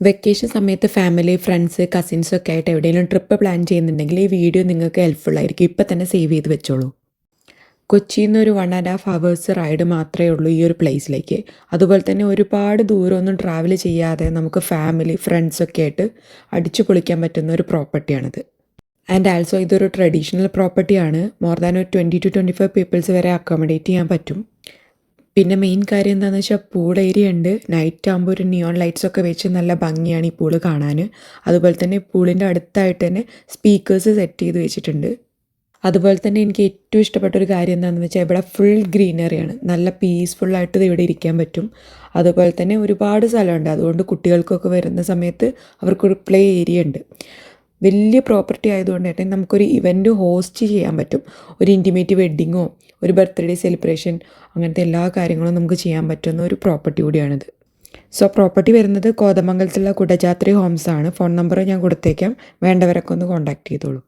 Vacation സമയത്ത് family, friends, കസിൻസൊക്കെ ആയിട്ട് എവിടെയെങ്കിലും ട്രിപ്പ് പ്ലാൻ ചെയ്യുന്നുണ്ടെങ്കിൽ ഈ വീഡിയോ നിങ്ങൾക്ക് ഹെൽപ്ഫുൾ ആയിരിക്കും. ഇപ്പം തന്നെ സേവ് ചെയ്ത് വെച്ചോളൂ. കൊച്ചിയിൽ നിന്ന് ഒരു 1.5 ഹവേഴ്സ് റൈഡ് മാത്രമേ ഉള്ളൂ ഈ ഒരു പ്ലേസിലേക്ക്. അതുപോലെ തന്നെ ഒരുപാട് ദൂരമൊന്നും ട്രാവൽ ചെയ്യാതെ നമുക്ക് ഫാമിലി, ഫ്രണ്ട്സൊക്കെ ആയിട്ട് അടിച്ചു പൊളിക്കാൻ പറ്റുന്ന ഒരു പ്രോപ്പർട്ടിയാണിത്. ആൻഡ് ആൾസോ ഇതൊരു ട്രഡീഷണൽ പ്രോപ്പർട്ടിയാണ്. മോർ ദാൻ ഒരു 20-25 പീപ്പിൾസ് വരെ അക്കോമഡേറ്റ് ചെയ്യാൻ പറ്റും. പിന്നെ മെയിൻ കാര്യം എന്താണെന്ന് വെച്ചാൽ പൂൾ ഏരിയ ഉണ്ട്. നൈറ്റ് ആകുമ്പോൾ ഒരു നിയോൺ ലൈറ്റ്സ് ഒക്കെ വെച്ച് നല്ല ഭംഗിയാണ് ഈ പൂള് കാണാൻ. അതുപോലെ തന്നെ പൂളിൻ്റെ അടുത്തായിട്ട് തന്നെ സ്പീക്കേഴ്സ് സെറ്റ് ചെയ്ത് വെച്ചിട്ടുണ്ട്. അതുപോലെ തന്നെ എനിക്ക് ഏറ്റവും ഇഷ്ടപ്പെട്ട ഒരു കാര്യം എന്താണെന്ന് വെച്ചാൽ ഇവിടെ ഫുൾ ഗ്രീനറിയാണ്. നല്ല പീസ്ഫുള്ളായിട്ട് ഇവിടെ ഇരിക്കാൻ പറ്റും. അതുപോലെ തന്നെ ഒരുപാട് സ്ഥലമുണ്ട്. അതുകൊണ്ട് കുട്ടികൾക്കൊക്കെ വരുന്ന സമയത്ത് അവർക്കൊരു പ്ലേ ഏരിയ ഉണ്ട്. വലിയ പ്രോപ്പർട്ടി ആയതുകൊണ്ട് തന്നെ നമുക്കൊരു ഇവൻറ്റ് ഹോസ്റ്റ് ചെയ്യാൻ പറ്റും. ഒരു ഇൻറ്റിമേറ്റ് വെഡ്ഡിങ്ങോ ഒരു ബർത്ത്ഡേ സെലിബ്രേഷൻ അങ്ങനത്തെ എല്ലാ കാര്യങ്ങളും നമുക്ക് ചെയ്യാൻ പറ്റുന്ന ഒരു പ്രോപ്പർട്ടി കൂടിയാണിത്. സോ പ്രോപ്പർട്ടി വരുന്നത് കോതമംഗലത്തുള്ള കുടജാത്രി ഹോംസ് ആണ്. ഫോൺ നമ്പർ ഞാൻ കൊടുത്തേക്കാം. വേണ്ടവരൊക്കെ ഒന്ന് കോൺടാക്ട് ചെയ്തോളൂ.